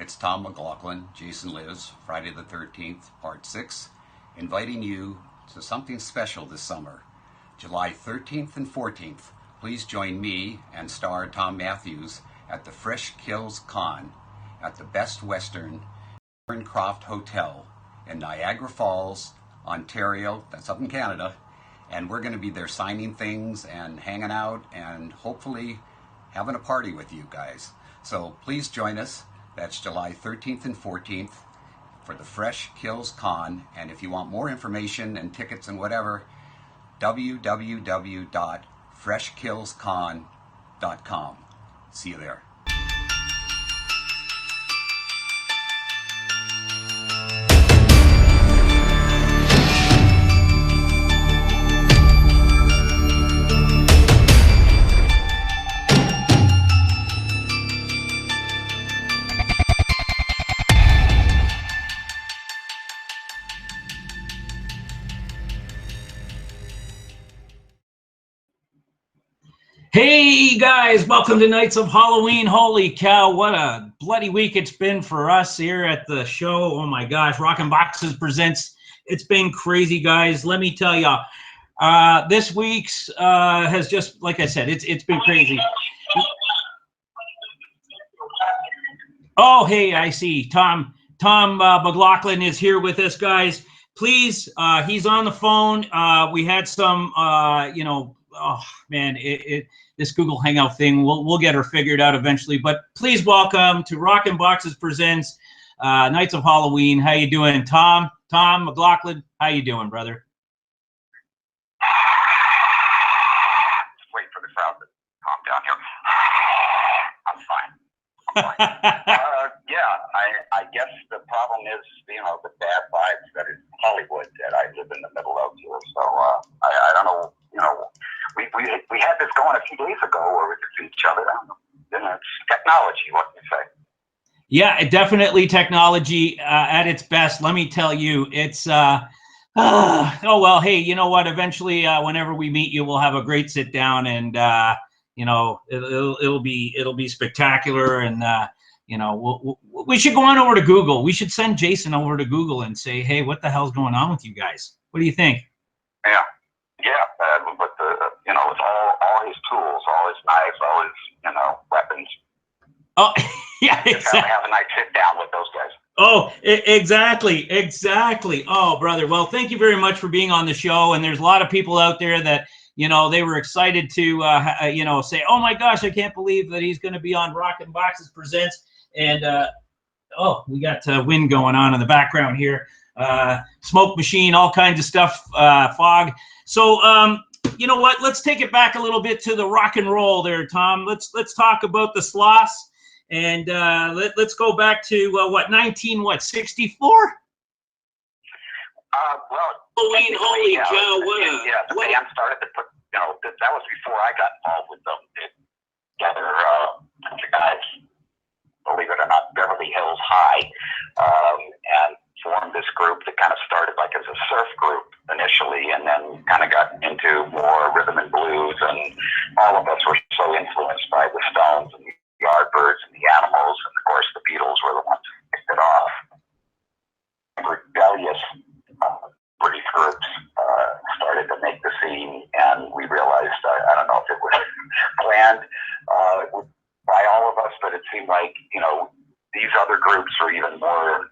it's Tom McLoughlin, Jason Lives, Friday the 13th, Part 6, inviting you to something special this summer. July 13th and 14th, please join me and star Tom Matthews at the Fresh Kills Con at the Best Western Croft Hotel in Niagara Falls, Ontario, that's up in Canada, and we're going to be there signing things and hanging out and hopefully having a party with you guys. So please join us. That's July 13th and 14th for the Fresh Kills Con. And if you want more information and tickets and whatever, www.freshkillscon.com. See you there. Hey guys, welcome to Nights of Halloween. Holy cow, what a bloody week it's been for us here at the show. Oh my gosh, Rockin' Boxes presents. It's been crazy, guys. Let me tell you, this week's has just, like I said, it's been crazy. Oh, hey, I see. Tom McLoughlin is here with us, guys. Please, he's on the phone. We had some, oh man, this Google Hangout thing, we'll get her figured out eventually. But please welcome to Rockin' Boxes presents Nights of Halloween. How you doing, Tom McLoughlin? How you doing, brother? Wait for the crowd to calm down here. I'm fine. Yeah, I guess the problem is, the bad vibes that is Hollywood that I live in the middle of here. So I don't know, we had this going a few days ago where we could see each other. I don't know. It's technology, what do you say? Yeah, definitely technology at its best. Let me tell you, it's oh well. Hey, you know what? Eventually, whenever we meet you, we'll have a great sit down, and it'll be spectacular. And we should go on over to Google. We should send Jason over to Google and say, hey, what the hell's going on with you guys? What do you think? Yeah, but it's all his tools, all his knives, all his weapons. Oh, yeah, exactly. Have a nice sit down with those guys. Oh, exactly. Oh, brother. Well, thank you very much for being on the show. And there's a lot of people out there that, they were excited to, say, oh my gosh, I can't believe that he's going to be on Rockin' Boxes Presents. And, we got wind going on in the background here. Smoke machine, all kinds of stuff, fog. So, you know what? Let's take it back a little bit to the rock and roll there, Tom. Let's talk about the Sloths, and let's go back to 1964? Halloween, holy cow! The band started to put. That was before I got involved with them. Together, the guys, believe it or not, Beverly Hills High, and formed this group that kind of started like as a surf group initially, and then kind of got into more rhythm and blues, and all of us were so influenced by the Stones and the Yardbirds and the Animals, and of course the Beatles were the ones who kicked it off. Rebellious British groups started to make the scene, and we realized, I don't know if it was planned by all of us, but it seemed like, these other groups were even more,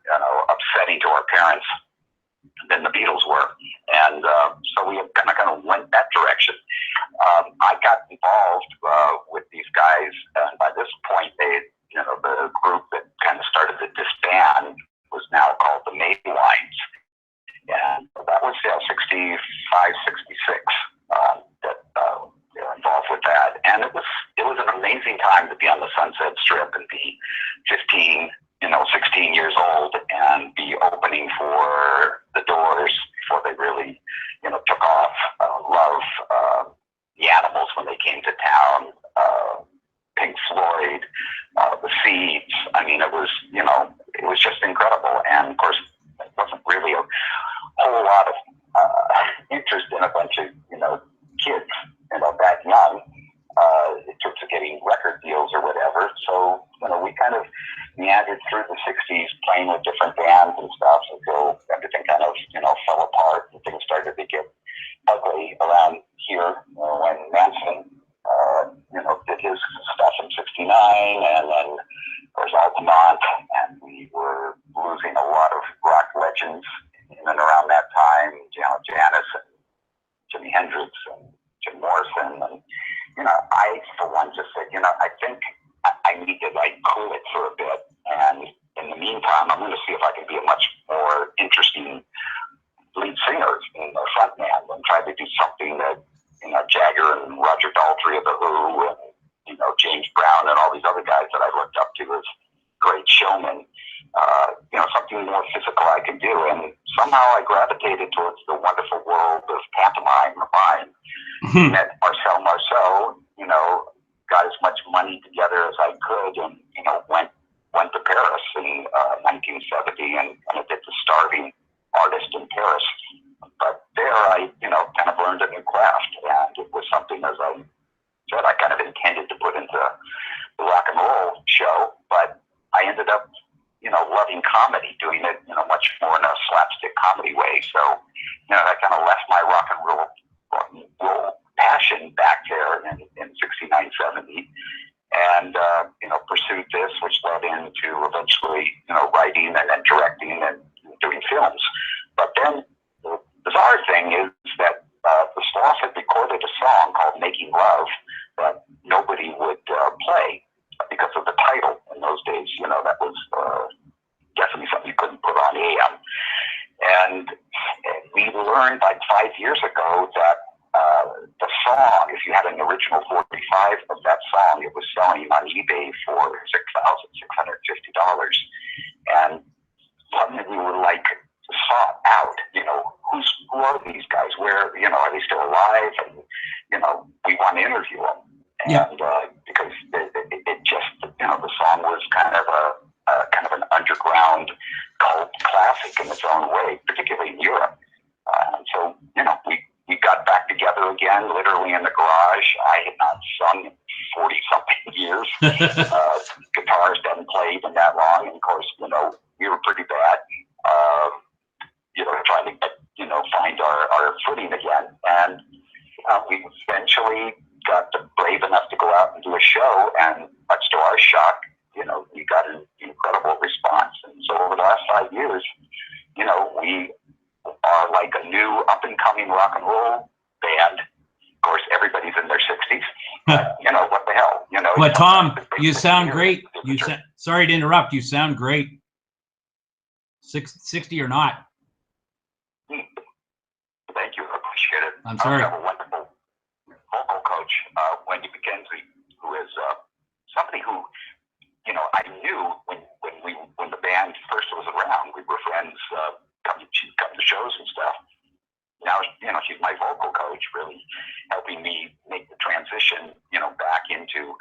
upsetting to our parents than the Beatles were. And so we kind of went that direction. I got involved with these guys, and by this point, the group that kind of started to disband was now called the Maylines. And that was 65, 66 that they were involved with that. And it was an amazing time to be on the Sunset Strip and be 15, 16 years old and be opening for the Doors before they really, took off. Love the Animals when they came to town, Pink Floyd, the Seeds. I mean, it was just incredible. And of course, it wasn't really a whole lot of interest in a bunch of, kids, that young, in terms of getting record deals or whatever. So, we kind of meandered through the 60s musicians in and around that time, Janis and Jimi Hendrix and Jim Morrison. And, I, for one, just said, I think I need to, like, cool it for a bit. And in the meantime, I'm going to see if I can be a much more interesting lead singer in the front man and try to do something that, Jagger and Roger Daltrey of The Who and, James Brown and all these other guys that I looked up to as great showmen, something more physical I could do. And somehow I gravitated towards the wonderful world of pantomime or mime. Met Marcel, got as much money together as I could and, went to Paris in 1970 and did The Starving Artist in Paris. But there I, kind of learned a new craft, and it was something, as I said, I kind of intended to put into the rock and roll show, but I ended up, loving comedy, doing it, much more in a slapstick comedy way. So, I kind of left my rock and roll passion back there in 69, 70, and, pursued this, which led into eventually, writing and then directing and doing films. But then the bizarre thing is that the Sloths had recorded a song called Making Love that nobody would play because of the title. In those days, that was definitely something you couldn't put on AM. And we learned like 5 years ago that the song, if you had an original 45 of that song, it was selling on eBay for $6,650. And suddenly we were like sought out, who are these guys? Where, are they still alive? And, we want to interview them. And because it just, the song was kind of an underground cult classic in its own way, particularly in Europe. So, we got back together again, literally in the garage. I had not sung in 40-something years. Guitars hadn't played in that long. And, of course, we were pretty bad, trying to get, find our footing again. And we eventually got brave enough to go out and do a show. And much to our shock, we got an incredible response. And so over the last 5 years, we are like a new up-and-coming rock and roll band. Of course, everybody's in their 60s. What the hell? But Tom, you sound great. Sorry to interrupt. You sound great. 60 or not. Thank you. I appreciate it. I'm sorry. I have a wonderful vocal coach, Wendy McKenzie, who is somebody who, I knew when the band first was around. We were friends. She'd come to shows and stuff. Now, she's my vocal coach, really helping me make the transition, back into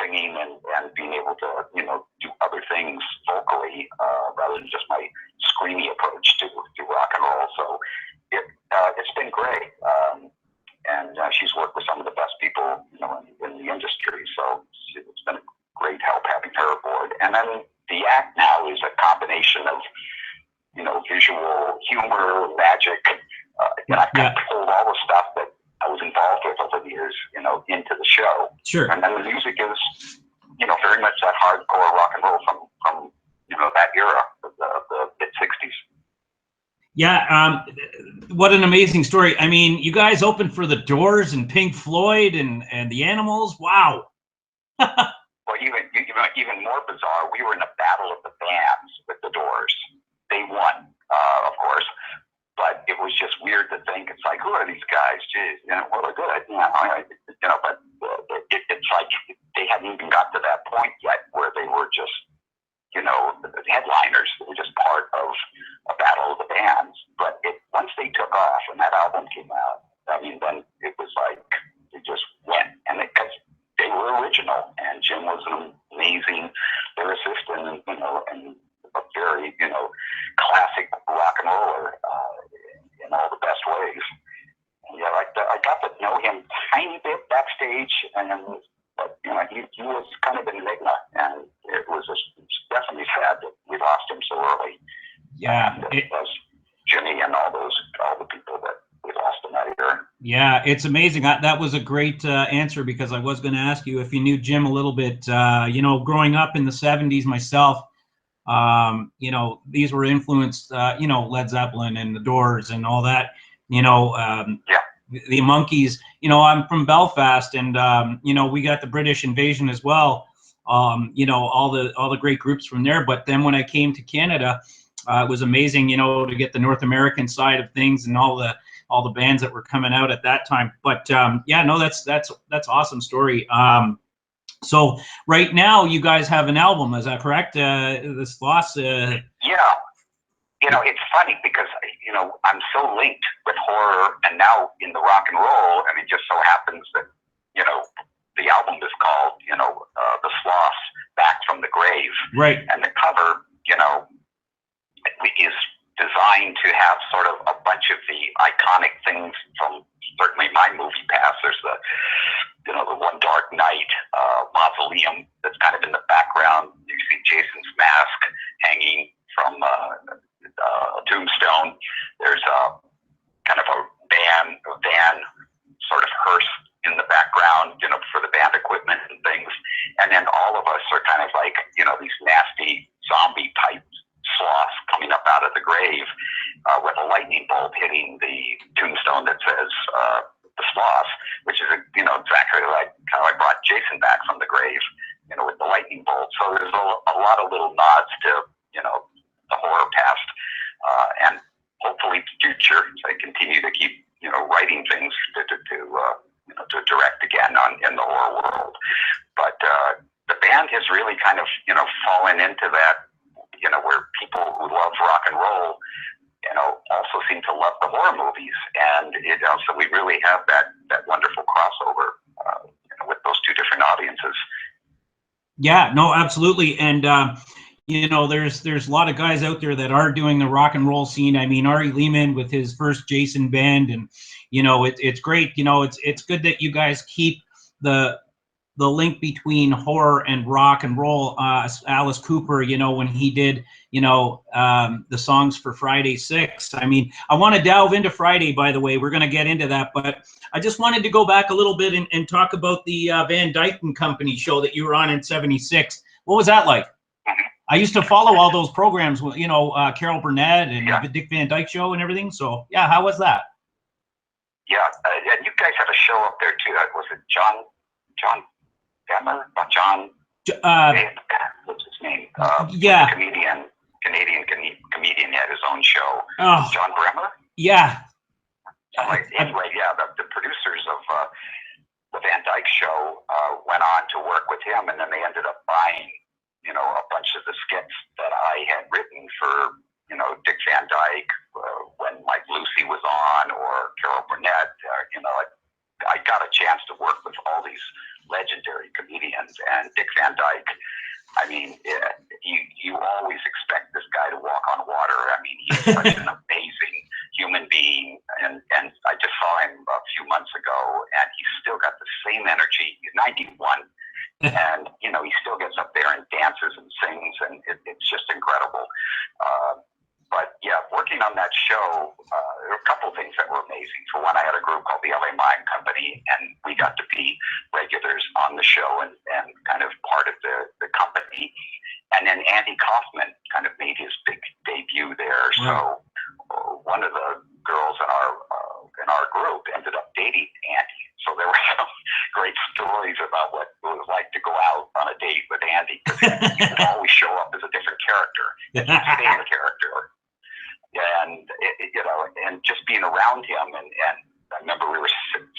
singing and being able to, do other things vocally, rather than just my screamy approach to rock and roll. So it's been great. And she's worked with some of the best people, in the industry. So it's been a great help having her aboard. And then the act now is a combination of, visual humor, magic, and I kind of pulled all the stuff that I was involved with over the years, into the show. Sure. And then the music is, very much that hardcore rock and roll from that era, the mid-60s. Yeah, what an amazing story. I mean, you guys opened for the Doors and Pink Floyd and the Animals. Wow. Well, even more bizarre, we were in a battle of the bands with the Doors. They won, of course, but it was just weird to think, it's like, who are these guys? Geez, well, they're good, but it's like they hadn't even got to that point yet where they were just, the headliners. They were just part of a battle of the bands. But once they took off and that album came out, I mean, then it was like, it just went. And because they were original, and Jim was an amazing lyricist and, and a very, classic rock and roller in all the best ways. And I got to know him tiny bit backstage, but he was kind of an enigma, and it was definitely sad that we lost him so early. Yeah, it was Jimmy and all the people that we lost in that era. Yeah, it's amazing. That was a great answer, because I was going to ask you if you knew Jim a little bit. Growing up in the 70s myself, You know, these were influenced, you know, Led Zeppelin and the Doors and all that, you know, the Monkees. You know, I'm from Belfast, and you know, we got the British invasion as well. You know, all the great groups from there. But then when I came to Canada, it was amazing, you know, to get the North American side of things and all the bands that were coming out at that time. But yeah, no, that's awesome story. So right now you guys have an album, is that correct? The Sloths. Yeah. You know, it's funny because, you know, I'm so linked with horror and now in the rock and roll, and it just so happens that, you know, the album is called, you know, The Sloths, Back from the Grave. Right. And the cover, you know, is designed to have sort of a bunch of the iconic things from certainly my movie past. There's the, you know, the One Dark Night mausoleum that's kind of in the background. You see Jason's mask hanging from a tombstone. There's a kind of a van sort of hearse in the background, you know, for the band equipment and things. And then all of us are kind of like, you know, these nasty zombie type sloths coming up out of the grave with a lightning bolt hitting the tombstone that says the Sloths, which is, you know, exactly like how I brought Jason back from the grave, you know, with the lightning bolt. So there's a lot of little nods to, you know, the horror past, and hopefully future. So I continue to keep, you know, writing things to you know, to direct again in the horror world. But the band has really kind of, you know, fallen into that, you know, where people who love rock and roll, you know, also seem to love the horror movies, and you know, so we really have that wonderful crossover, you know, with those two different audiences. Yeah, no, absolutely. And you know, there's a lot of guys out there that are doing the rock and roll scene. I mean, Ari Lehman with his first Jason band, and you know, it's great. You know, it's good that you guys keep the link between horror and rock and roll. Alice Cooper, you know, when he did, you know, the songs for Friday 6. I mean, I want to delve into Friday, by the way. We're going to get into that, but I just wanted to go back a little bit and talk about the Van Dyke and Company show that you were on in '76. What was that like? I used to follow all those programs, you know, Carol Burnett and the Dick Van Dyke Show and everything. So, yeah, how was that? Yeah, and you guys have a show up there too. Was it John Bremer? John? What's his name? Yeah. Canadian comedian, had his own show. Oh. John Bremer? Yeah. Anyway, yeah, the producers of the Van Dyke Show went on to work with him, and then they ended up buying, you know, a bunch of the skits that I had written for, you know, Dick Van Dyke when Mike Lucy was on, or Carol Burnett. You know, I got a chance to work with all these legendary comedians, and Dick Van Dyke, I mean, you always expect this guy to walk on water. I mean, he's such an amazing human being, and I just saw him a few months ago, and he's still got the same energy. He's 91, and, you know, he still gets up there and dances and sings, and it's just incredible. But yeah, working on that show, there were a couple of things that were amazing. For one, I had a group called the LA Mime Company, and we got to be regulars on the show and kind of part of the company. And then Andy Kaufman kind of made his big debut there. So one of the girls in our group ended up dating Andy. So there were some great stories about what it was like to go out on a date with Andy, because he would always show up as a different character. He'd stay in character. And, you know, and just being around him, and I remember we were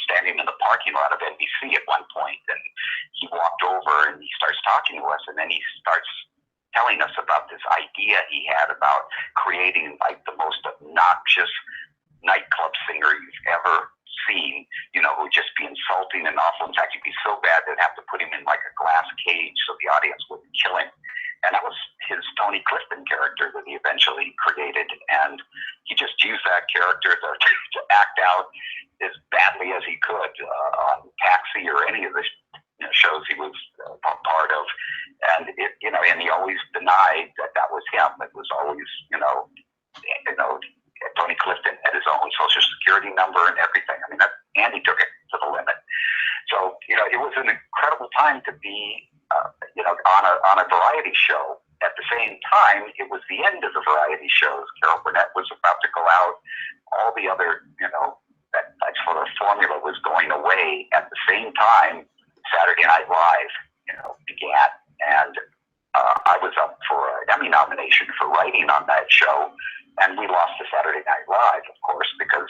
standing in the parking lot of NBC at one point, and he walked over and he starts talking to us, and then he starts telling us about this idea he had about creating like the most obnoxious nightclub singer you've ever seen, you know, who would just be insulting and awful. In fact, he'd be so bad they'd have to put him in like a glass cage so the audience wouldn't kill him. And that was his Tony Clifton character that he eventually created. And he just used that character to act out as badly as he could on Taxi or any of the shows he was part of. And and he always denied that was him. It was always, Tony Clifton had his own Social Security number and everything. I mean, Andy took it to the limit. So, it was an incredible time to be, on a variety show at the same time, it was the end of the variety shows. Carol Burnett was about to go out. All the other, that sort of formula was going away. At the same time, Saturday Night Live, began. And I was up for an Emmy nomination for writing on that show. And we lost to Saturday Night Live, of course, because,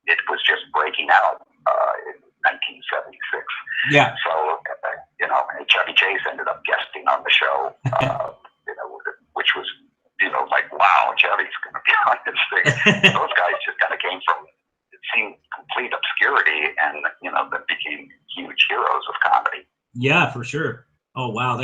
it was just breaking out in 1976. Yeah. So, Chevy Chase ended up guesting on the show, which was, like, wow, Chevy's going to be on this thing. Those guys just kind of came from, it seemed, complete obscurity, and, that became huge heroes of comedy. Yeah, for sure. Oh, wow.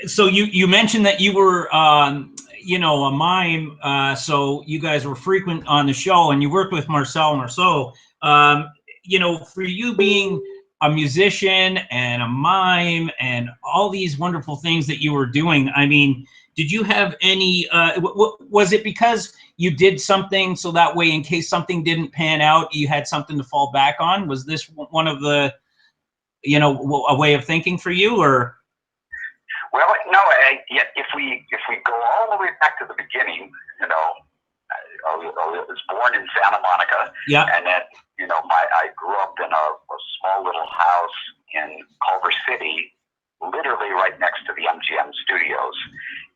So you mentioned that you were, a mime. So you guys were frequent on the show, and you worked with Marcel Marceau. For you being a musician and a mime and all these wonderful things that you were doing, I mean, did you have any, was it because you did something so that way in case something didn't pan out, you had something to fall back on? Was this one of the, a way of thinking for you, or? Well, no, if we go all the way back to the beginning, I was born in Santa Monica. Yeah. And then, I grew up in a small little house in Culver City, literally right next to the MGM studios.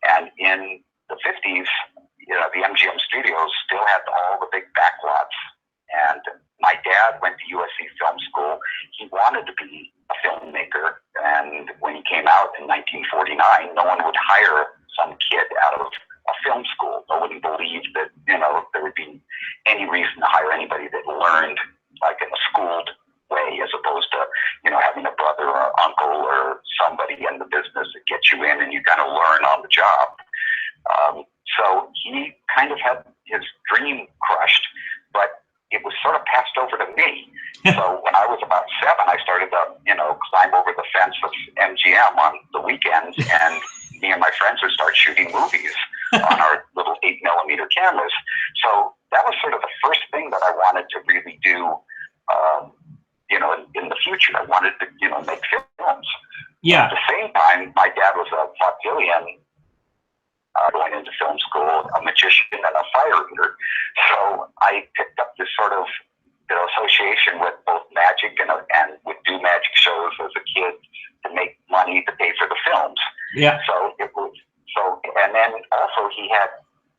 And in the 50s, the MGM studios still had all the big backlots. And my dad went to USC Film School. He wanted to be a filmmaker. And when he came out in 1949, no one would hire some kid out of a film school. Nobody believed that, there would be any reason to hire anybody that learned like in a schooled way, as opposed to, having a brother or uncle or somebody in the business that gets you in and you kind of learn on the job. So he kind of had his dream crushed, but it was sort of passed over to me. So when I was about 7, I started to, climb over the fence of MGM on the weekends, and me and my friends would start shooting movies on our little 8mm cameras. So that was sort of the first thing that I wanted to really do, in the future. I wanted to, make films. Yeah. At the same time, my dad was a vaudevillian, going into film school, a magician and a fire eater. So I picked up this sort of association with both magic and would do magic shows as a kid to make money to pay for the films. Yeah. So it was and then also he had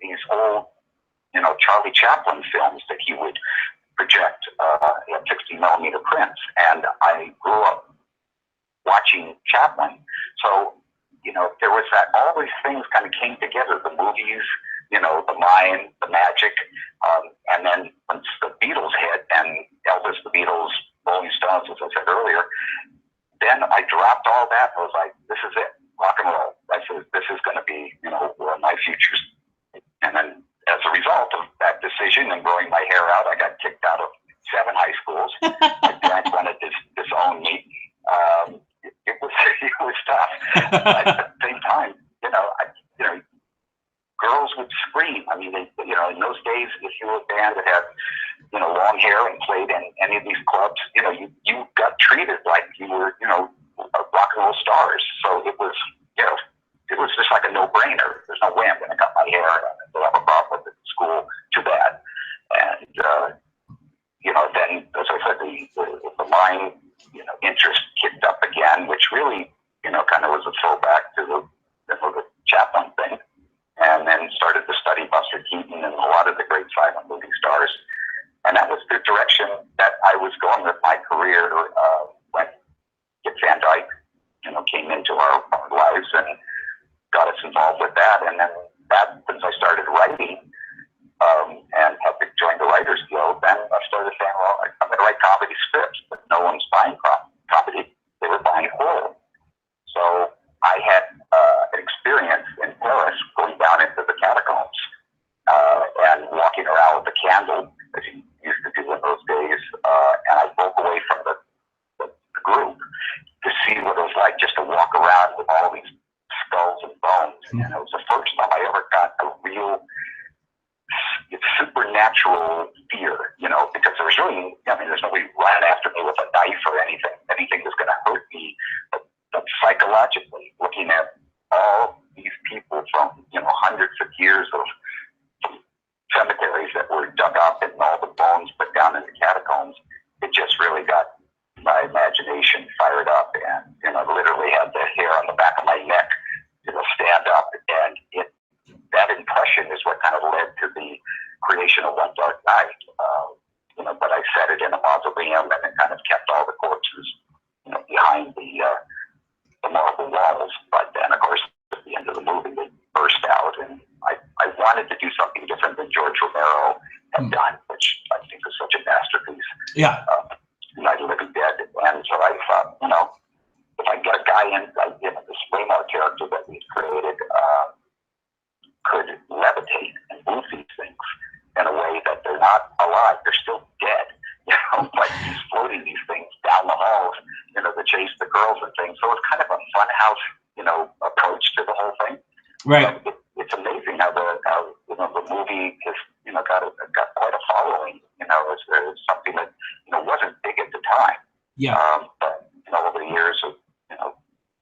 these old, Charlie Chaplin films that he would project at 60mm prints, and I grew up watching Chaplin. So there was that, all these things kind of came together, the movies, the mime, the magic, and then once the Beatles hit, and Elvis, the Beatles, Rolling Stones, as I said earlier, then I dropped all that and was like, this is it, rock and roll. This is going to be, where my future's. And then as a result of that decision and growing my hair out, I got kicked out of 7 high schools. My parents wanted to disown me. It was tough. But at the same time, girls would scream. I mean, in those days, if you were a band that had, long hair and played in any of these clubs, you got treated like you were, rock and roll stars. So it was, it was just like a no-brainer. There's no way I'm going to cut my hair and have a problem with it in school. Too bad. And, then, as I said, the mime, interest kicked up again, which really, kind of was a throwback to the Chaplin thing. And then started to study Buster Keaton and a lot of the great silent movie stars. And that was the direction that I was going with my career when Dick Van Dyke, came into our lives and got us involved with that. And then since I started writing and had to join the Writers Guild, then I started saying, well, I'm going to write comedy scripts, but no one's buying comedy. They were buying horror. So I had an experience in Paris going down into the catacombs and walking around with a candle, as you used to do in those days. And I broke away from the group to see what it was like just to walk around with all these skulls and bones. And it was the first time I ever got a real supernatural fear, because there was really, there's nobody running after me with a knife or anything that's going to hurt me. But psychologically, looking at, all these people from, hundreds of years of cemeteries that were dug up and all the bones put down in the catacombs, it just really got my imagination fired up, and literally had the hair on the back of my neck stand up, and that impression is what kind of led to the creation of One Dark Night. But I set it in a mausoleum, and it kind of kept all the corpses behind the marble walls. But then, of course, at the end of the movie, they burst out, and I wanted to do something different than George Romero had done, which I think is such a masterpiece. Yeah. Night of the Living Dead. And so I thought, if I get a guy in, this Waymar character that we created could levitate and move these things in a way that they're not alive, they're still dead. Like he's floating these things down the halls, to chase the girls and things. So it's kind of a fun house, approach to the whole thing. Right. It's amazing how the movie has, got quite a following. It's something that, wasn't big at the time. Yeah. But, over the years of,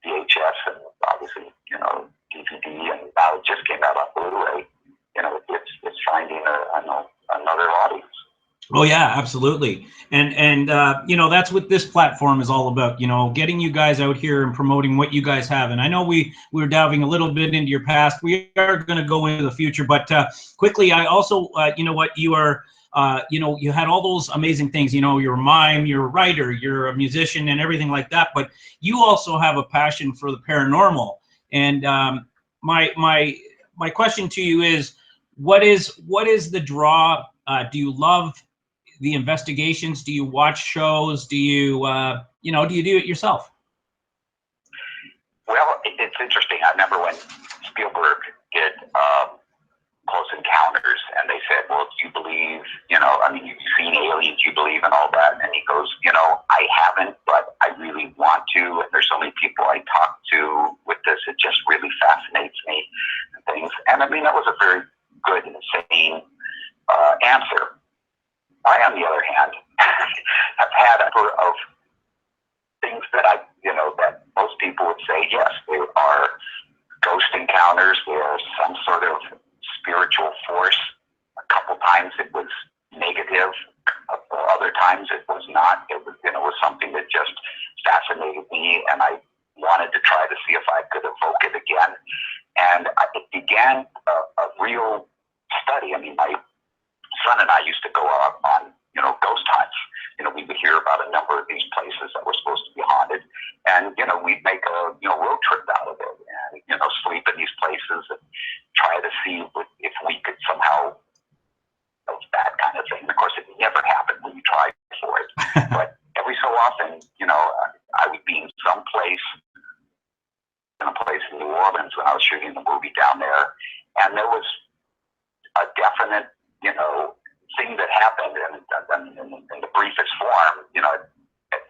VHS and obviously, DVD, and now it just came out on Blu-ray, it's finding another audience. Oh yeah, absolutely. And that's what this platform is all about, getting you guys out here and promoting what you guys have. And I know we were diving a little bit into your past. We are going to go into the future, but quickly, I also, you are, you had all those amazing things, you're a mime, you're a writer, you're a musician and everything like that, but you also have a passion for the paranormal. And my question to you is, what is the draw? Do you love the investigations? Do you watch shows? Do you, do you do it yourself? Well, it's interesting. I remember when Spielberg did Close Encounters, and they said, well, do you believe, you've seen aliens, you believe in all that? And he goes, I haven't, but I really want to. And there's so many people I talk to with this. It just really fascinates me and things. And that was a very good and sane answer. I, on the other hand, have had a number of things that that most people would say, yes, there are ghost encounters, there are some sort of spiritual force. A couple times it was negative, other times it was not. It was, was something that just fascinated me, and I wanted to try to see if I could evoke it again. And it began a real study. My son and I used to go out on, ghost hunts. We would hear about a number of these places that were supposed to be haunted, and, we'd make a, road trip out of it, and, sleep in these places and try to see if we could somehow, that kind of thing. Of course, it never happened when you tried for it, but every so often, I would be in some place, in a place in New Orleans when I was shooting the movie down there, and there was a definite, thing that happened, and in the briefest form,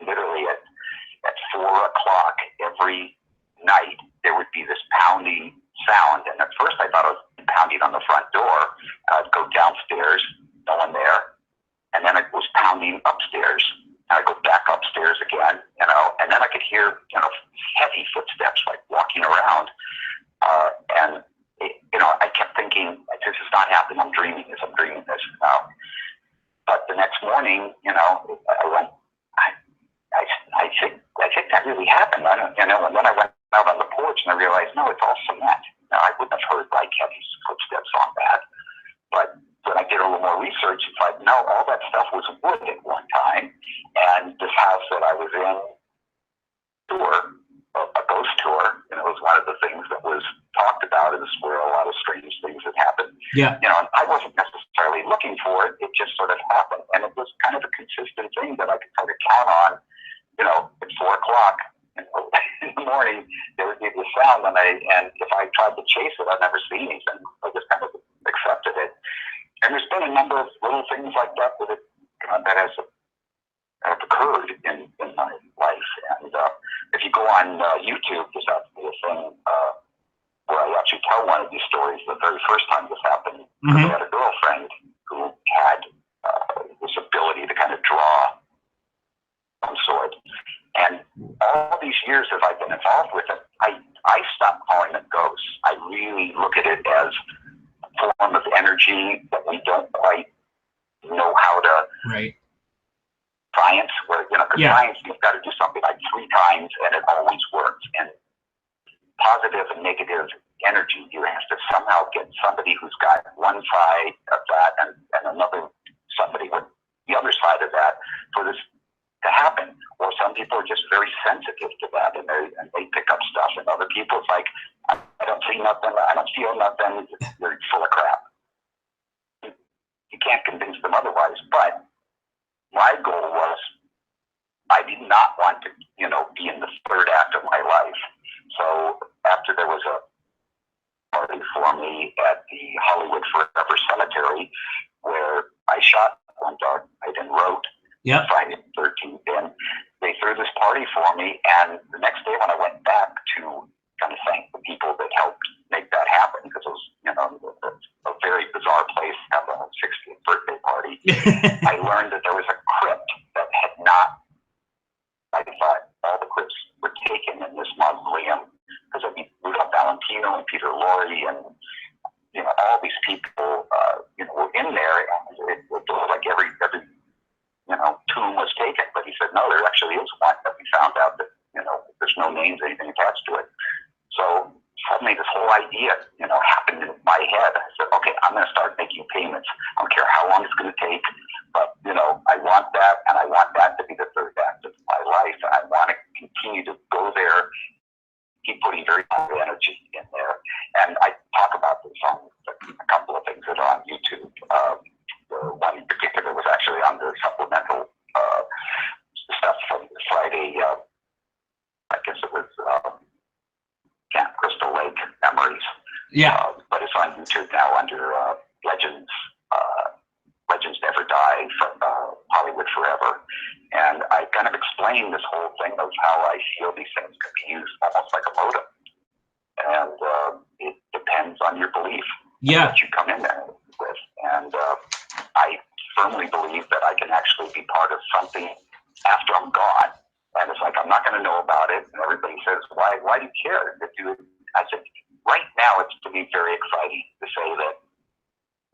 literally at 4 o'clock every night, there would be this pounding sound. And at first I thought it was pounding on the front door. I'd go downstairs, no one there. And then it was pounding upstairs. And I'd go back upstairs again, and then I could hear, heavy footsteps like walking around. And I kept thinking, this is not happening. I'm dreaming this now. But the next morning, I went, I think that really happened. And then I went out on the porch and I realized, no, it's all cement. Now, I wouldn't have heard like heavy footsteps on that. But when I did a little more research, it's like, no, all that stuff was wood at one time. And this house that I was in, a ghost tour, was one of the things that was talked about, is where a lot of strange things had happened. Yeah. And I wasn't necessarily looking for it. It just sort of happened. And it was kind of a consistent thing that I could kind of count on, at 4 o'clock in the morning, there would be the sound, and if I tried to chase it, I'd never see anything. I just kind of accepted it. And there's been a number of little things like that that has occurred in my life. And if you go on YouTube, there's actually a thing where I actually tell one of these stories the very first time this happened. Mm-hmm. I had a girlfriend who had this ability to kind of draw some sort. And all these years that I've been involved with it, I stopped calling them that we don't quite know how to right. science, where, because Yeah. science, you've got to do something like 3 times and it always works. And positive and negative energy, you have to somehow get somebody who's got one side of that and another, somebody with the other side of that for this to happen. Or some people are just very sensitive to that, and they pick up stuff, and other people, it's like, I don't see nothing, I don't feel nothing, you're full of crap. You can't convince them otherwise. But my goal was, I did not want to, be in the third act of my life. So after there was a party for me at the Hollywood Forever Cemetery, where I shot one dark night and wrote Friday the 13th, and they threw this party for me. And the next day when I went back to kind of thank the people that helped make that happen, because it was, a very bizarre place to have a 60th birthday party, I learned that there was a crypt that had not, I thought all the crypts were taken in this mausoleum, because I mean, Rudolph Valentino and Peter Lorre and, all these people, were in there, and it looked like every tomb was taken. But he said, no, there actually is one that we found out that, there's no names, anything attached to it. So suddenly this whole idea, happened in my head. I said, okay, I'm going to start making payments. I don't care how long it's going to take, but, I want that, and I want that to be the third act of my life. And I want to continue to go there, keep putting very positive energy in there. And I talk about this on a couple of things that are on YouTube. The one in particular was actually on the supplemental stuff from Friday. I guess it was Camp Crystal Lake Memories. Yeah. But it's on YouTube now under Legends. Legends Never Die from Hollywood Forever. And I kind of explained this whole thing of how I feel these things can be used almost like a modem. And it depends on your belief that you come in there with. And I firmly believe that I can actually be part of something after I'm gone. And it's like, I'm not going to know about it. And everybody says, why do you care? I said, right now it's to me very exciting to say that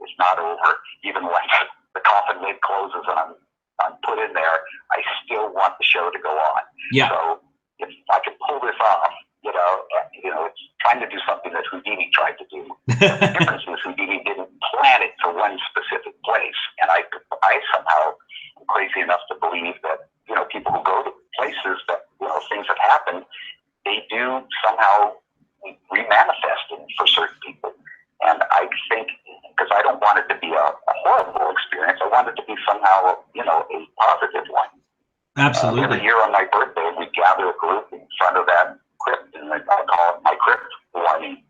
it's not over. Even when the coffin lid closes and I'm put in there, I still want the show to go on. Yeah. So if I could pull this off, it's trying to do something that Houdini tried to do. The difference is Houdini didn't plan it for one specific place. And I somehow am crazy enough to believe that, people who go to places that, things have happened, they do somehow remanifest it for certain people. And I think, because I don't want it to be a horrible experience, I want it to be somehow, a positive one. Absolutely. Every year on my birthday, we gather a group in front of that crypt, and I call it my crypt warning.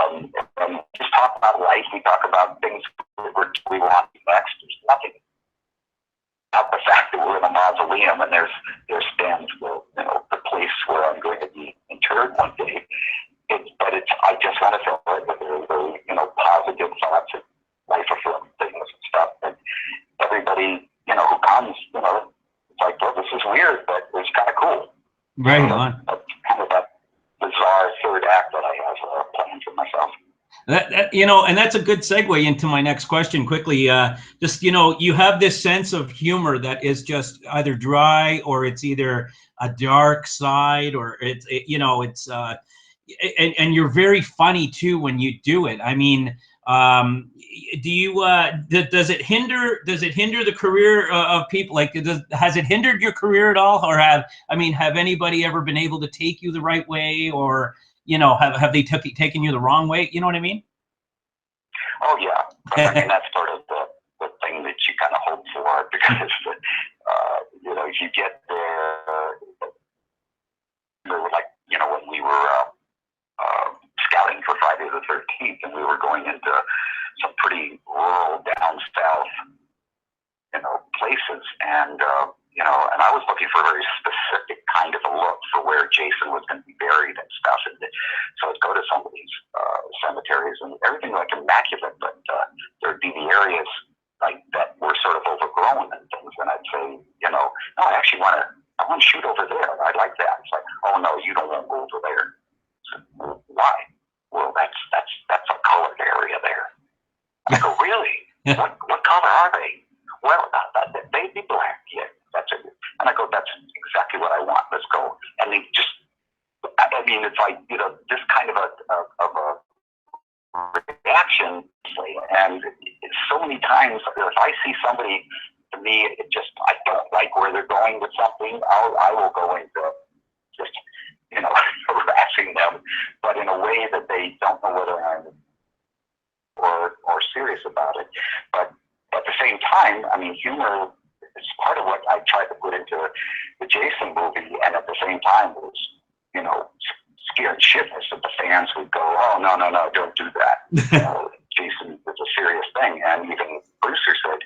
And we just talk about life. We talk about things we want next. There's nothing about the fact that we're in a mausoleum and there stands the place where I'm going to be interred one day. I just want to fill it with very, positive thoughts and life-affirming things and stuff. And everybody, who comes, it's like, well, this is weird, but it's kind of cool. Right on. That's kind of that bizarre third act that I have planned for myself. And that's a good segue into my next question quickly. You have this sense of humor that is just either dry or it's either a dark side or and you're very funny too when you do it. I mean, does it hinder the career of people? Like, has it hindered your career at all? Or have anybody ever been able to take you the right way, or, have they taken you the wrong way? You know what I mean? Oh yeah. I mean, that's sort of the thing that you kind of hope for, because, if you get there, like, when we were, scouting for Friday the 13th, and we were going into some pretty rural down south, places, and and I was looking for a very specific kind of a look for where Jason was going to be buried and stuff. And so I'd go to some of these cemeteries, and everything like immaculate, but there'd be the areas like that were sort of overgrown and things, and I'd say, no, I actually want to shoot over there. I like that. It's like, oh no, you don't want to go over there. Why? Well, that's a colored area there. I go, really? what color are they? Well, they be black. Yeah, that's it. And I go, that's exactly what I want. Let's go. And they just, I mean, it's like, you know, this kind of a reaction. And so many times, if I see somebody, to me, it just, I don't like where they're going with something, I will go into just, you know, harassing them, but in a way that they don't know whether I'm or serious about it. But at the same time, I mean, humor is part of what I tried to put into the Jason movie, and at the same time, it was, you know, scared shitless that the fans would go, oh, no, don't do that. You know, Jason is a serious thing. And even producer said,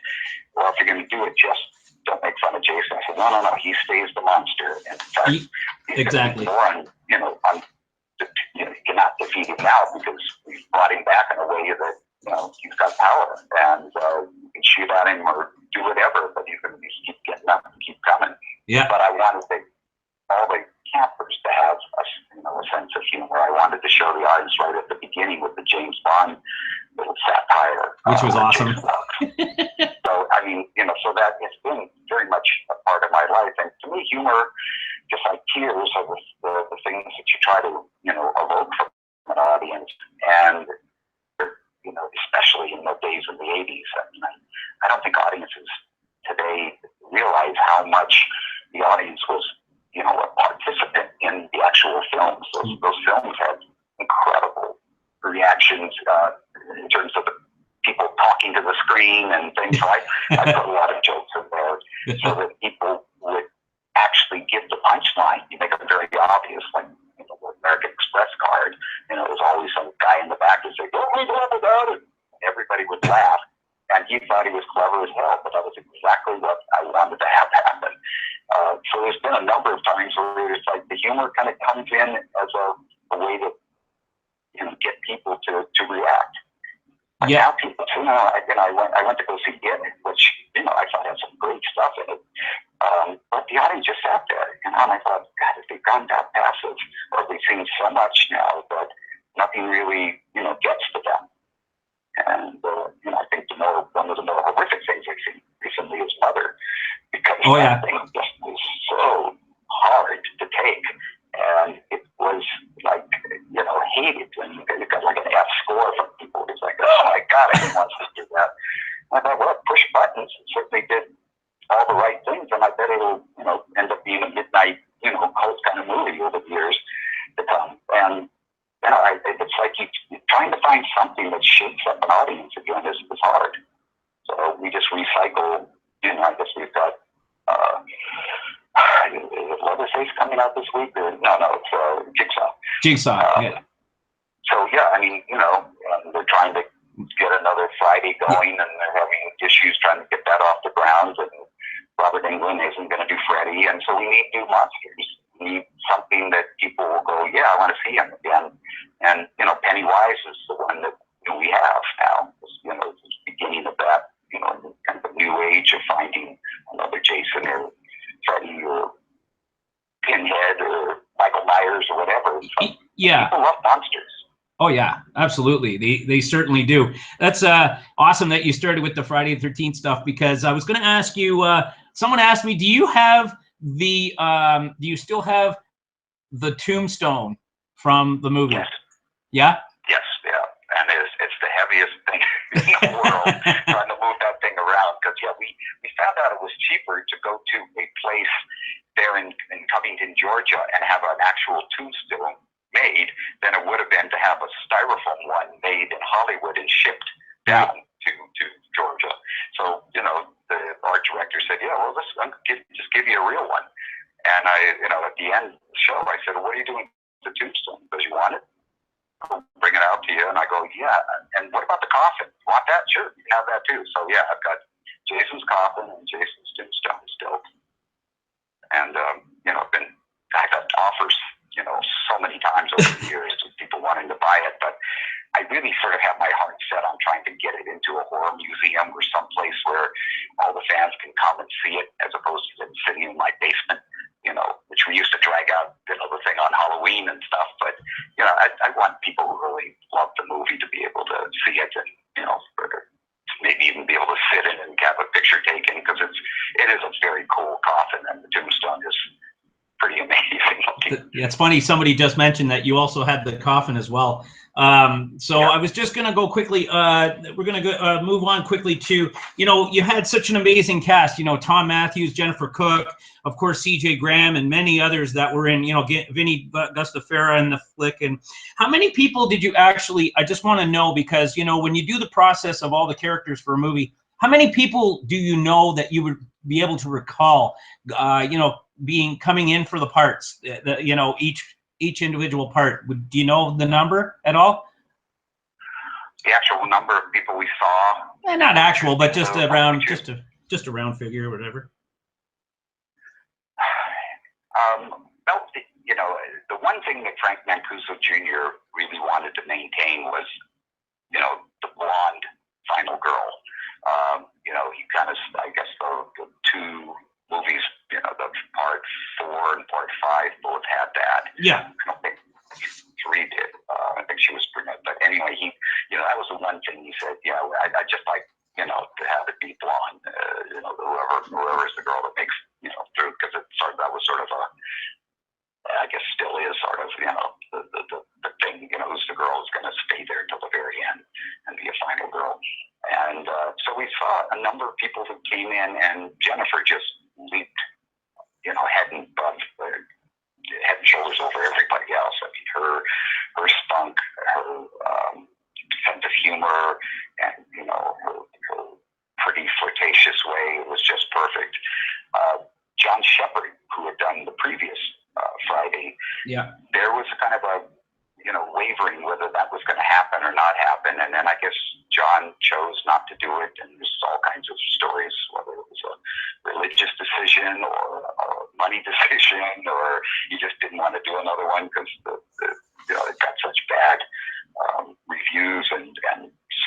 well, if you're going to do it, just don't make fun of Jason. I said, no, he stays the monster. And in fact, he's exactly. More you know, you cannot defeat him now because we brought him back in a way that, you know, he's got power, and you can shoot at him or do whatever, but you can just keep getting up and keep coming. Yeah. But I wanted all the campers to have a sense of humor. I wanted to show the audience right at the beginning with the James Bond little satire, which was awesome. So I mean, you know, so that it's been very much a part of my life. And to me, humor, just like tears, are the things that you try to, you know, evoke from an audience. And you know, especially in the days of the 80s, I mean, I don't think audiences today realize how much the audience was, you know, a participant in the actual films. Those films had incredible reactions in terms of the people talking to the screen and things. So I put a lot of jokes in there so that people would actually give the punchline. You make it very obvious, like, you know, the American Express card. You know, there's always some guy in the back that said, "Oh, we love about it." Everybody would laugh, and he thought he was clever as hell, but that was exactly what I wanted to have happen. So there's been a number of times where it's like the humor kind of comes in as a way to, you know, get people to react. Yeah. Now people, you know, I went to go see it, which, you know, I thought had some great stuff in it. But the audience just sat there, you know, and I thought, God, if they've gone that passive, or they've seen so much now that nothing really, you know, gets to them. And, you know, I think one of the more horrific things I've seen recently is Mother, because that thing just was so hard to take. And it was like, you know, hated when you got like an F score from people. It's like, oh my God, I didn't want to do that. And I thought, well, push buttons. It certainly did all the right things, and I bet it'll, you know, end up being a midnight, you know, cult kind of movie over the years to come. And, you know, it's like you're trying to find something that shakes up an audience again is hard. So we just recycle, you know, I guess we've got, is Leatherface coming out this week? Or, no, it's Jigsaw. Jigsaw, yeah. So, yeah, I mean, you know, they're trying to get another Friday going, and they're having issues trying to get that off the ground, and Robert Englund isn't going to do Freddy, and so we need new monsters. We need something that people will go, yeah, I want to see him again. And, you know, Pennywise is the one that, you know, we have now. You know, it's the beginning of that, you know, kind of a new age of finding another Jason or Freddy or Pinhead or Michael Myers or whatever. So yeah. People love monsters. Oh yeah, absolutely. They certainly do. That's awesome that you started with the Friday the 13th stuff, because I was going to ask you. Someone asked me, do you still have the tombstone from the movie? Yes. Yeah. Yes. Yeah. And it's the heaviest thing in the world trying to move that thing around, because we found out it was cheaper to go to a place there in Covington, Georgia, and have an actual tombstone made than it would have been to have a styrofoam one made in Hollywood and shipped down to Georgia. So, you know, the art director said, yeah, well, I'm just give you a real one. And I, you know, at the end of the show, I said, well, what are you doing with the tombstone? Because you want it? I'll bring it out to you. And I go, yeah. And what about the coffin? You want that? Sure, you can have that too. So, yeah, I've got Jason's coffin and Jason's tombstone still. And, you know, I got offers, you know, so many times over the years of people wanting to buy it, but I really sort of have my heart set on trying to get it into a horror museum or someplace where all the fans can come and see it, as opposed to it sitting in my basement, you know, which we used to drag out, you know, the thing on Halloween and stuff. But, you know, I want people who really love the movie to be able to see it and, you know, maybe even be is a very cool coffin, and the tombstone is pretty amazing looking. Yeah, it's funny. Somebody just mentioned that you also had the coffin as well. So Yeah. I was just going to go quickly. We're going to move on quickly to, you had such an amazing cast, Tom Matthews, Jennifer Cook, of course, CJ Graham, and many others that were in, Vinny Gustafera in the flick. And how many people did you actually, I just want to know, because, when you do the process of all the characters for a movie, how many people do you know that you would be able to recall, coming in for the parts, each individual part? Do you know the number at all? The actual number of people we saw? Not actual, but just around, just a round figure or whatever. Well, the one thing that Frank Mancuso Jr. really wanted to maintain was, the blonde final girl. He kind of, I guess, the two movies, the part 4 and part 5 both had that. Yeah. I don't think 3 did. I think she was brunette. But anyway, that was the one thing he said, I just like, to have it be blonde, whoever is the girl that makes, through, because that was sort of a, I guess still is sort of, the thing, who's the girl who's going to stay there till the very end and be a final girl. And so we saw a number of people who came in, and Jennifer just leaped, head and shoulders over everybody else. I mean, her spunk, her sense of humor, and her pretty flirtatious way was just perfect. John Shepard, who had done the previous Friday, yeah, there was kind of a wavering whether that was going to happen or not happen, and then I guess John chose not to do it, and there's all kinds of stories, whether it was a religious decision or a money decision, or he just didn't want to do another one because it got such bad reviews, and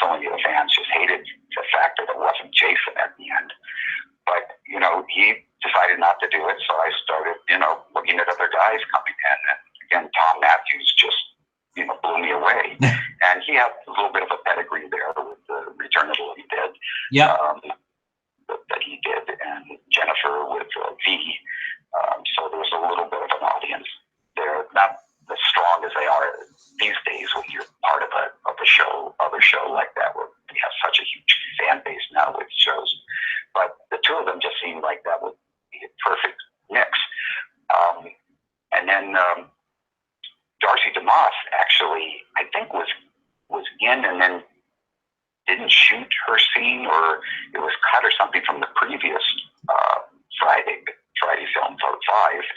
so many of the fans just hated the fact that it wasn't Jason at the end. But he decided not to do it, so I started looking at other guys coming in, and again, Tom Matthews just blew me away. And he had a little bit of a pedigree there with the Return of the Living Dead. Yeah. That he did, and Jennifer with V. So there was a little bit of an audience there, not as strong as they are these days when you're part of a other show like that, where we have such a huge fan base now with shows. But the two of them just seemed like that would be a perfect mix. And then Darcy DeMoss actually, I think, was in and then didn't shoot her scene, or it was cut or something from the previous Friday film, part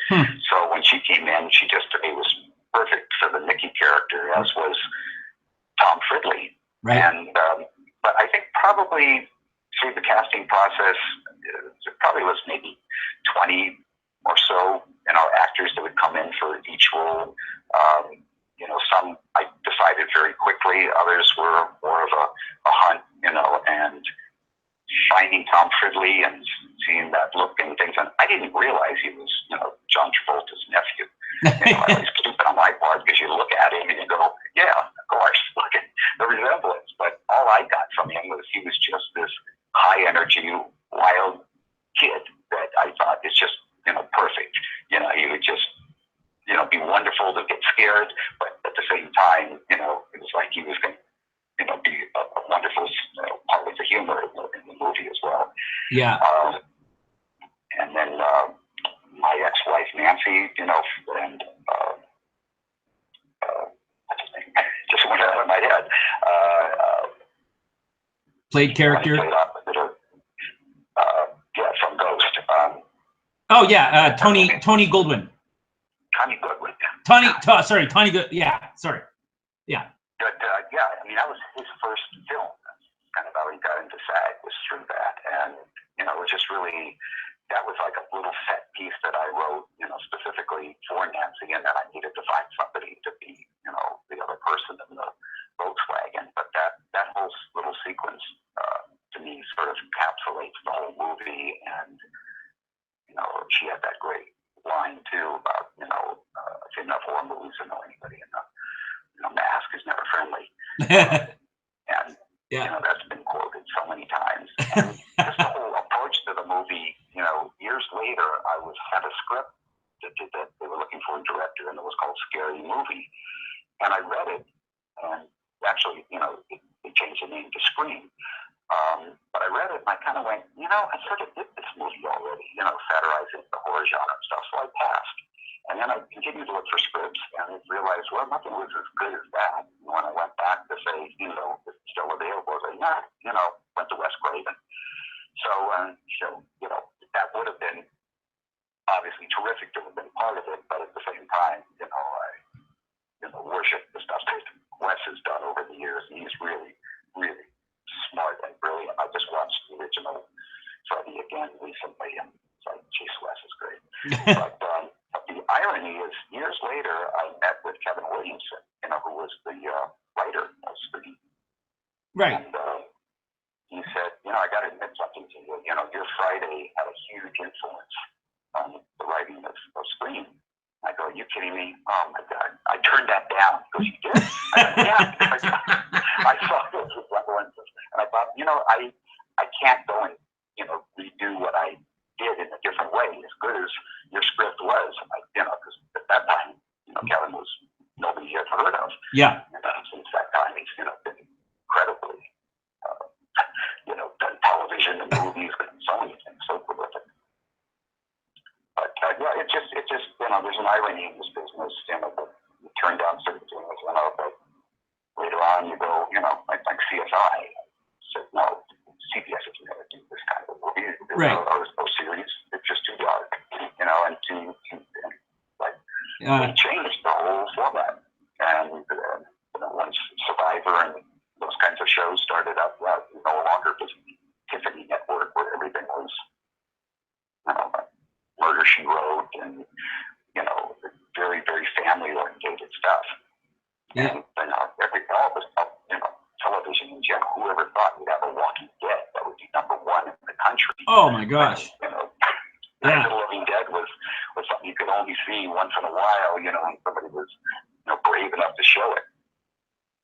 5. So when she came in, she just, to me, was perfect for the Nikki character, as was Tom Fridley. Right. And but I think probably through the casting process, there probably was maybe 20 or so, actors that would come in for each role. Some I decided very quickly, others were more of a hunt, and finding Tom Fridley and seeing that look and things. And I didn't realize he was, John Travolta's nephew. It was stupid on my part, because you look at him and you go, yeah, of course, look at the resemblance. But all I got from him was he was just this high energy, wild kid that I thought is just, perfect. He would just, be wonderful to get scared, but at the same time, it was like he was going to, be a wonderful part of the humor in the movie as well. Yeah. And then my ex-wife Nancy, and what's his name? Just went out of my head. Played character. From Ghost. Tony Goldwyn. Tony Goodwin. Tony Good. Yeah, sorry. Yeah. But that was his first film. That's kind of how he got into SAG, was through that, and it was just really, that was like a little set piece that I wrote, specifically for Nancy, and then I needed to find somebody to be, the other person in the Volkswagen. But that whole little sequence, to me, sort of encapsulates the whole movie, and she had that great line too about, I've seen enough horror movies to know anybody in the mask is never friendly. And that's been quoted so many times. And just the whole approach to the movie, had a script that they were looking for a director, and it was called Scary Movie. And I read it, and actually, they changed the name to Scream. But I read it, and I kind of went, I sort of did this movie already, satirizing the horror genre and stuff, so I passed. And then I continued to look for scripts and realized, well, nothing was as good as that. And when I went back to say, if it's still available, I was like, went to Wes Craven. So, that would have been obviously terrific to have been part of it, but at the same time, I worship the stuff that Wes has done over the years, and he's really, really smart and brilliant. I just watched the original Freddy again recently, and it's like, geez, Wes is great. But the irony is, years later, I met with Kevin Williamson, who was the writer of Scream. Right. And he said, I got to admit something to you. Your Friday had a huge influence on the writing of Scream. I go, are you kidding me? Oh my God. I turned that down. He goes, you did? I go, yeah. I saw those resemblances. And I thought, I can't go and, redo what I did in a different way. As good as your script was, because at that time, Kevin was nobody had heard of. Yeah. And since that time, he's, been incredibly, done television and movies and so many things, so prolific. But yeah, it just there's an irony in this business, that you turn down certain things, but later on you go, like CSI said, no, CBS is never do this kind of movie, right. or series. It's just too dark, and too they changed the whole format. And once Survivor and those kinds of shows started up, no longer was Tiffany Network where everything was, Murder, She Wrote, and very, very family-oriented stuff. Yeah. And all this, television in general. Whoever thought we'd have a Walking Dead that would be #1 in the country? Oh my gosh. Night of the Living Dead was something you could only see once in a while. When somebody was brave enough to show it.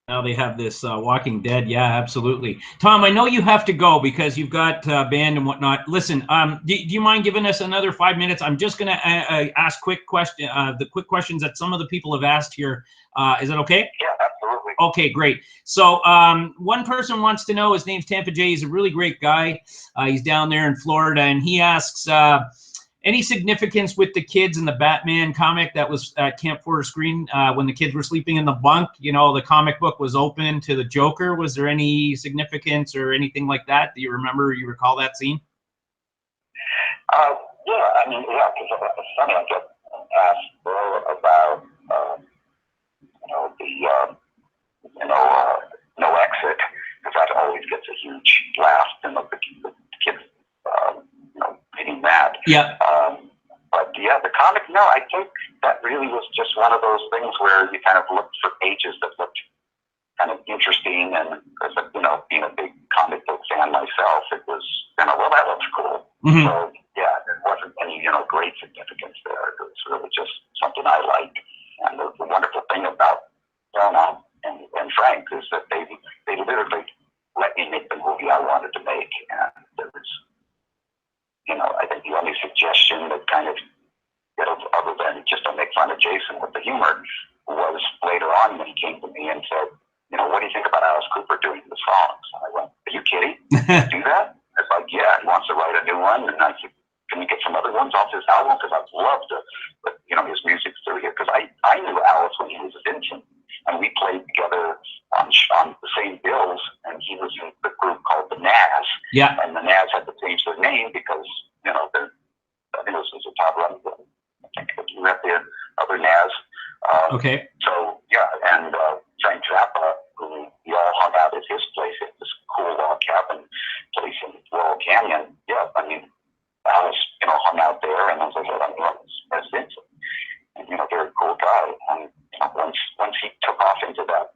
Now they have this Walking Dead. Yeah, absolutely. Tom, I know you have to go because you've got band and whatnot. Listen, do you mind giving us another 5 minutes? I'm just going to ask the quick questions that some of the people have asked here. Is that okay? Yeah, absolutely. Okay, great. So one person wants to know, his name's Tampa J. He's a really great guy. He's down there in Florida, and he asks, any significance with the kids in the Batman comic that was at Camp Porter Screen when the kids were sleeping in the bunk? The comic book was open to the Joker. Was there any significance or anything like that? Do you recall that scene? Yeah, because it's funny, I get asked more about, No Exit, because that always gets a huge laugh, the kids, reading that. Yeah. But yeah, the comic, no, I think that really was just one of those things where you kind of looked for pages that looked kind of interesting, and because being a big comic book fan myself, it was well, that looks cool. Mm-hmm. So yeah, there wasn't any great significance there. It was really just something I liked, and the wonderful thing about Paramount and Frank is that they literally let me make the movie I wanted to make, and there was. I think the only suggestion that kind of, other than just to make fun of Jason with the humor, was later on when he came to me and said, what do you think about Alice Cooper doing the songs? And I went, are you kidding? Do that? It's like, yeah, he wants to write a new one. And I said, can we get some other ones off his album? Because I'd love to, but, his music's through here. Because I knew Alice when he was a infant, and we played together on the same bills, and he was in the group called the Nas. Yeah. And the Nas had to change their name because, I think it was a Todd Rundgren. I think you have the other Nas. Okay. So, yeah, and Frank Zappa, who we all hung out at his place at this cool log cabin place in Laurel Canyon. Yeah, Alice, hung out there, and as I said, I knew him as Vincent. And, very cool guy. And once he took off into that,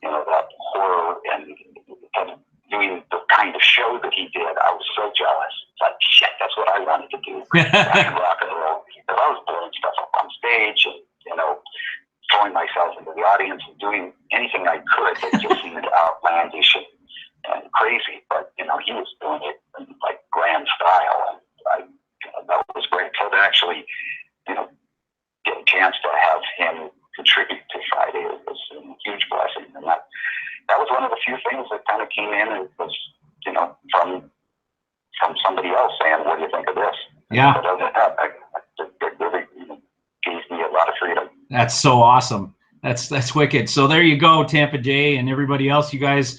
that horror and doing the kind of show that he did, I was so jealous. It's like, shit, that's what I wanted to do. Rock and roll. Because I was blowing stuff up on stage and, throwing myself into the audience and doing anything I could that just seemed outlandish and crazy. But, he was doing it in, grand style. And that was great. So to actually came in and was, you know, from somebody else saying, what do you think of this? Yeah. But other than that, it really gave me a lot of freedom. That's so awesome. That's wicked. So there you go, Tampa Jay and everybody else, you guys.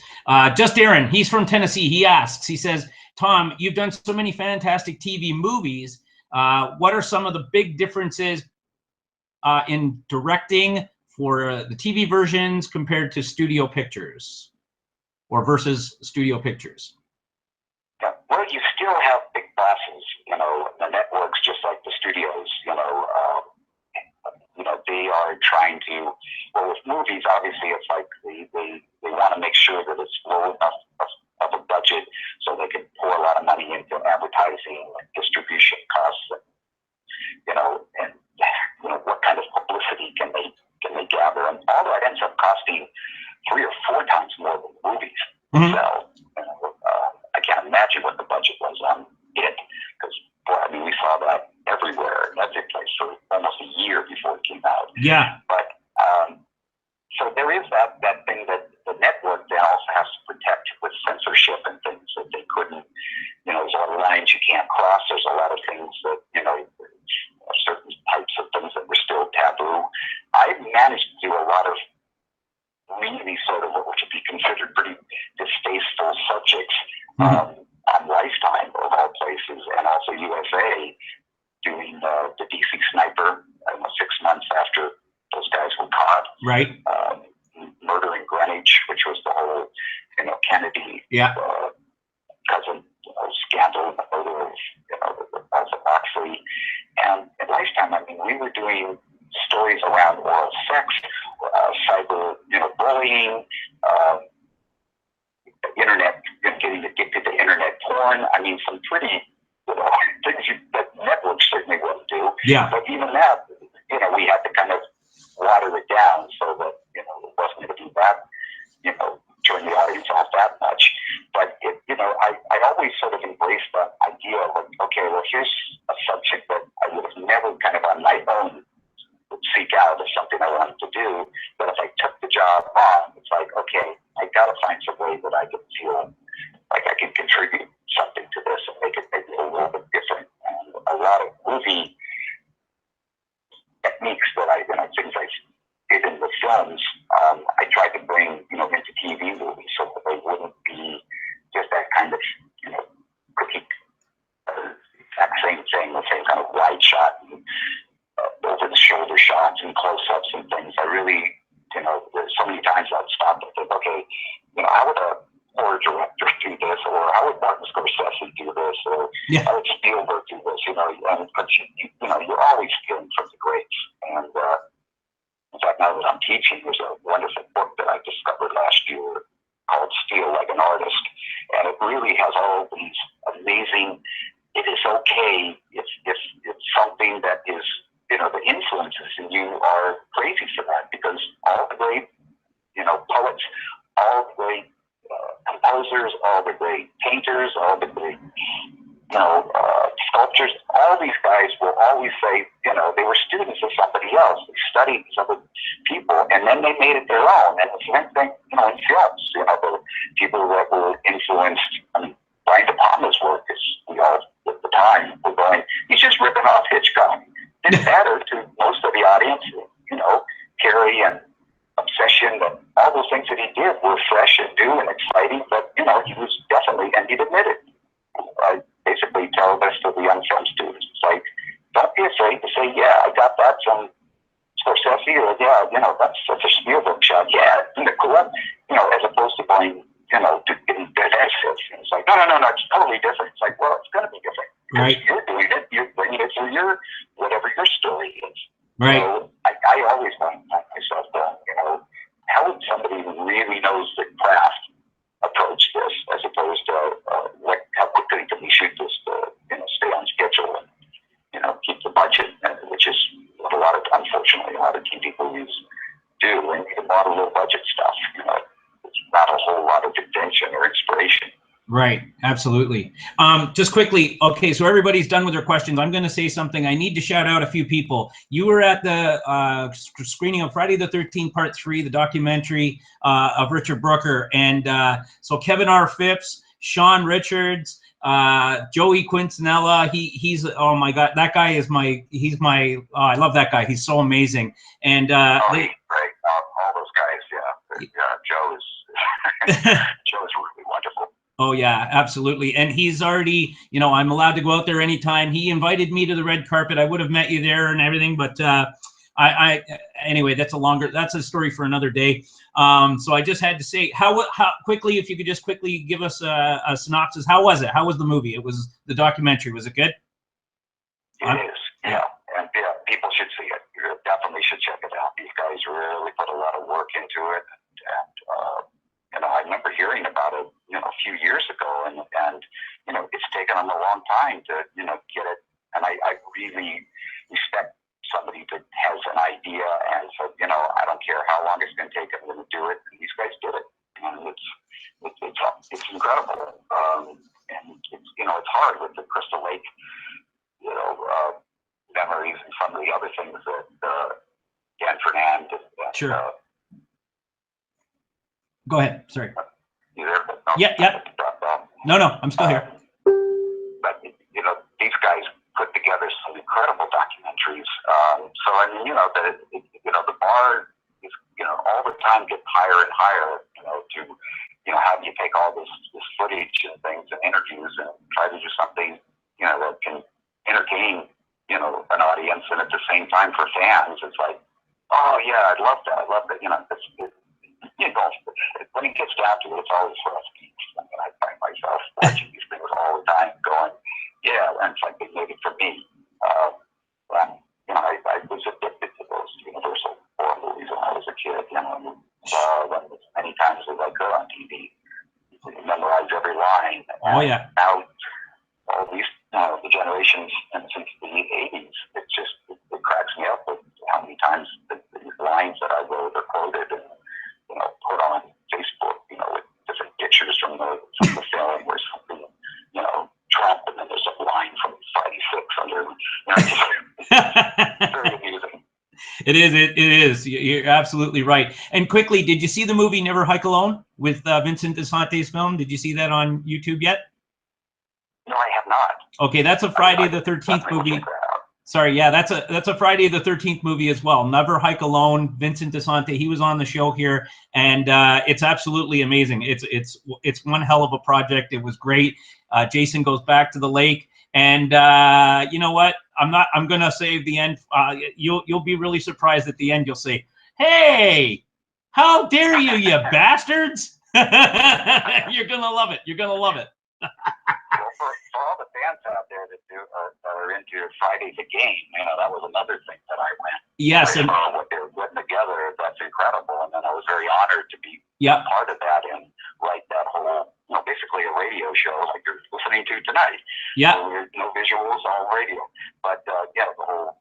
Just Aaron, he's from Tennessee. He asks, he says, Tom, you've done so many fantastic TV movies. What are some of the big differences in directing for the TV versions compared to studio pictures or versus studio pictures? Yeah. Well, you still have big bosses, you know, the networks, just like the studios, you know, they are trying to, well, with movies, obviously, it's like they want to make sure that it's low enough of a budget so they can pour a lot of money into advertising and distribution costs, and, you know, what kind of publicity can they gather, and all that ends up costing 3 or 4 times more than movies themselves. You know, I can't imagine what the budget was on it, because, I mean, we saw that everywhere, every place for almost a year before it came out. Yeah. But so there is that thing that the network then also has to protect with censorship and things that they couldn't, you know, there's a lot of lines you can't cross. There's a lot of things that, you know, certain types of things that were still taboo. I managed to do a lot of really sort of what would be considered pretty distasteful subjects on Lifetime, of all places, and also USA, doing the DC Sniper 6 months after those guys were caught. Right. Murder in Greenwich, which was the whole, you know, Kennedy cousin scandal, the murder of, you know, of Oxley. And at Lifetime, I mean, we were doing stories around oral sex, cyber, you know, bullying, internet, getting addicted to internet porn. I mean, some pretty, you know, things that networks certainly wouldn't do. Yeah. But even that, you know, we had to kind of water it down so that, you know, it wasn't going to be that, you know, turn the audience off that much. But, you know, I always sort of embraced that idea of, like, okay, well, here's a subject that I would have never kind of on my own would seek out as something I wanted to do. But if I took the job on, it's like, okay, I got to find some way that I can feel like I can contribute something to this and make it maybe a little bit different. And a lot of movie techniques that things I did in the films, I tried to bring, you know, into TV movies so that they wouldn't be just that kind of, you know, cookie, exact same thing, the same kind of wide shot and over the shoulder shots and close-ups and things. I really, you know, there's so many times I'd stop and think, okay, you know, how would a horror director do this, or how would Martin Scorsese do this, or how would Spielberg do this, you know, and but you know, you're always stealing from the greats. And in fact, now that I'm teaching, there's a wonderful book that I discovered last year called Steal Like an Artist, and it really has all these amazing, it is okay if something that is, you know, the influences in you are crazy for that, because all the great, you know, poets, all the great composers, all the great painters, all the great, you know, sculptors, all these guys will always say, you know, they were students of somebody else. They studied these other people, and then they made it their own. And the same thing, you know, in films, you know, the people that were influenced, I mean, Brian De Palma's work is, we all, at the time, were going, he's just ripping off Hitchcock. Didn't matter to most of the audience, you know, Carrie and Obsession, and all those things that he did were fresh and new and exciting, but, you know, he was definitely, and he'd admit it. I basically tell this to the young film students. It's like, don't be afraid to say, yeah, I got that from Scorsese, or yeah, you know, that's such a Spielberg shot. Yeah, isn't it cool? You know, as opposed to going, you know, to getting defensive. It's like, no, it's totally different. It's like, well, it's going to be different. Right. You're doing it. You're bringing it through your, whatever your story is. Right. So I always find myself going, you know, how would somebody who really knows the craft approach this, as opposed to how quickly can we shoot this to, you know, stay on schedule and, you know, keep the budget, which is what unfortunately a lot of TV movies do, and even a lot of low budget stuff, you know, it's not a whole lot of invention or inspiration. Right, absolutely. Just quickly, okay, so everybody's done with their questions. I'm going to say something. I need to shout out a few people. You were at the screening of Friday the 13th, Part 3, the documentary of Richard Brooker. And so Kevin R. Phipps, Sean Richards, Joey Quintanilla, he's, oh my God, that guy is I love that guy. He's so amazing. And right, all those guys, yeah. Joe is, Joe is really wonderful. Oh yeah, absolutely. And he's already, I'm allowed to go out there anytime. He invited me to the red carpet. I would have met you there and everything, but anyway, that's a story for another day. So I just had to say, how quickly, if you could just quickly give us a synopsis. How was it? How was the movie? It was the documentary. Was it good? It is, yeah. And yeah, people should see it. You definitely should check it out. These guys really put a lot of work into it. And I remember hearing about it, a few years ago, and it's taken them a long time to, get it. And I really respect somebody that has an idea and said, I don't care how long it's going to take, I'm going to do it. And these guys did it. And it's incredible. And it's hard with the Crystal Lake, memories and some of the other things that Dan Fernand and sure. Go ahead. Sorry. You there? No, yeah. No, I'm still here. But these guys put together some incredible documentaries. So I mean, the bar is, all the time gets higher and higher. To how do you take all this footage and things and interviews and try to do something that can entertain an audience, and at the same time for fans, it's like, oh yeah, I love that. When it gets down to it, it's always for us geeks. I mean, I find myself watching these things all the time, going, yeah, and it's like they made it for me. I was addicted to those Universal horror movies when I was a kid. And saw them as many times as I could on TV. Memorize every line. Oh yeah. Now, all these the generations, and since the 80s, it cracks me up with how many times the lines that I wrote are quoted and put on Facebook, with different pictures from the film or something, Trump, and then there's a line from Friday 6 under, it's very amusing. It is. You're absolutely right. And quickly, did you see the movie Never Hike Alone with Vincent DeSante's film? Did you see that on YouTube yet? No, I have not. Okay, that's a Friday the 13th movie. Sorry, yeah, that's a Friday the 13th movie as well. Never Hike Alone. Vincent DeSante, he was on the show here, and it's absolutely amazing. It's one hell of a project. It was great. Jason goes back to the lake, and you know what? I'm gonna save the end. You'll be really surprised at the end. You'll say, "Hey, how dare you, you bastards!" You're gonna love it. You're gonna love it. Well, for all the fans out there that are into Friday the Game, that was another thing that I went. Yes, and what they were putting together, that's incredible. And then I was very honored to be part of that and write that whole, basically a radio show like you're listening to tonight. Yeah. So no visuals, all radio. But the whole,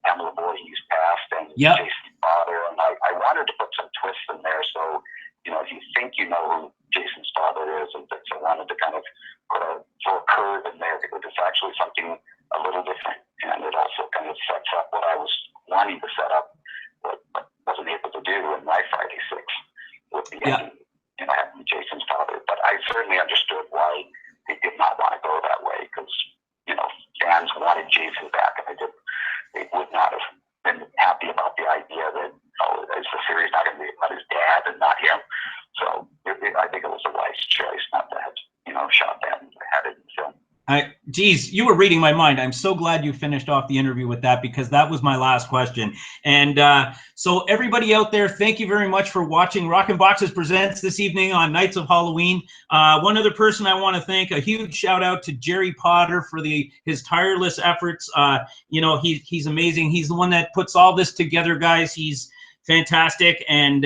Pamela Voorhees passed and Jason's father, and I wanted to put some twists in there. So, if you think you know who Jason's father is, and things, I wanted to kind of throw a curve in there because it's actually something a little different, and it also kind of sets up what I was wanting to set up, but wasn't able to do in my Friday 6 with the having Jason's father. But I certainly understood why they did not want to go that way, because fans wanted Jason back, and they would not have been happy about the idea that is the series not going to be about his dad and not him. So I think it was a wise choice not to have shot that and had it in film. Geez, you were reading my mind. I'm so glad you finished off the interview with that, because that was my last question. And so everybody out there, thank you very much for watching Rockin' Boxes Presents this evening on Nights of Halloween. One other person I want to thank, a huge shout out to Jerry Potter for his tireless efforts. He's amazing. He's the one that puts all this together, guys. He's fantastic. And,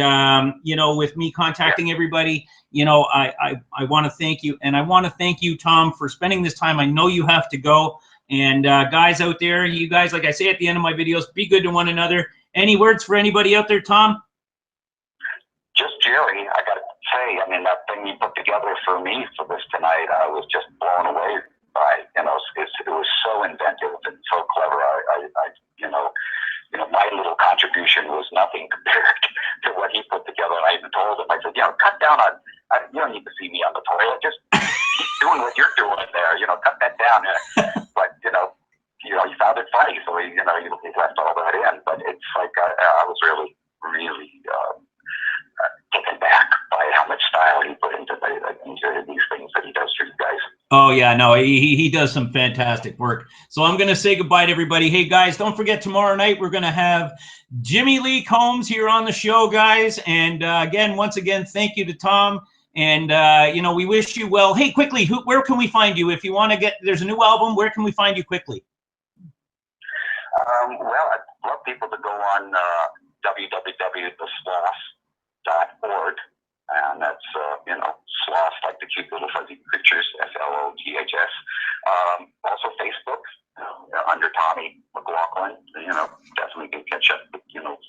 with me contacting everybody, I want to thank you. And I want to thank you, Tom, for spending this time. I know you have to go. And guys out there, you guys, like I say at the end of my videos, be good to one another. Any words for anybody out there, Tom? Just Jerry, I got to say, that thing everything he put together for me for this tonight, I was just blown away by. You know, it was so inventive and so clever. My little contribution was nothing compared to what he put together. And I even told him, I said, cut down on. You don't need to see me on the toilet. Just keep doing what you're doing there. Cut that down. But he found it funny, so he left all that in. But it's like I was really taken back by how much style he put into these things that he does for you guys. Oh yeah, no, he does some fantastic work. So I'm going to say goodbye to everybody. Hey guys, don't forget tomorrow night we're going to have Jimmy Lee Combs here on the show, guys. And once again, thank you to Tom. And we wish you well. Hey, quickly, where can we find you if you want to get? There's a new album. Where can we find you quickly? Well, I'd love people to go on www.thesloths.org, and that's sloths like the cute little fuzzy creatures, SLOTHS. Also Facebook under Tommy McLoughlin. Definitely can catch up with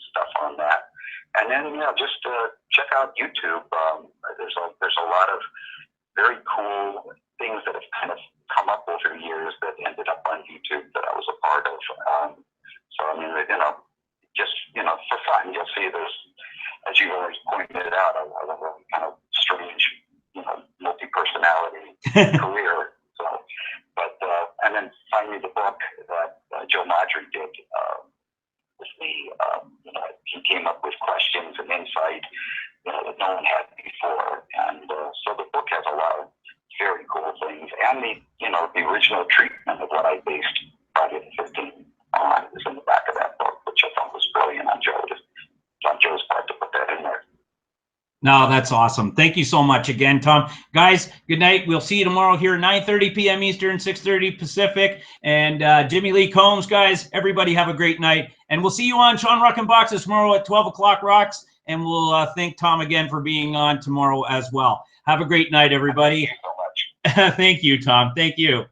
stuff on that. And then just check out YouTube. There's a lot of very cool things that have kind of come up over the years that ended up on YouTube that I was a part of. Just for fun, you'll see there's, as you always pointed it out, a really kind of strange, multi-personality career. So, but and then finally the book that Joe Madry did with me. He came up with questions and insight that no one had before, and so the book has a lot of very cool things, and the original treatment of what I based Friday the 15th on is in the back of that book, which I thought was brilliant on Joe's part to put that in there. No, that's awesome. Thank you so much again, Tom. Guys, good night. We'll see you tomorrow here at 9:30 p.m. Eastern, 6:30 Pacific. And Jimmy Lee Combs, guys, everybody have a great night. And we'll see you on Sean Rockin' Boxes tomorrow at 12 o'clock rocks. And we'll thank Tom again for being on tomorrow as well. Have a great night, everybody. Thank you so much. Thank you, Tom. Thank you.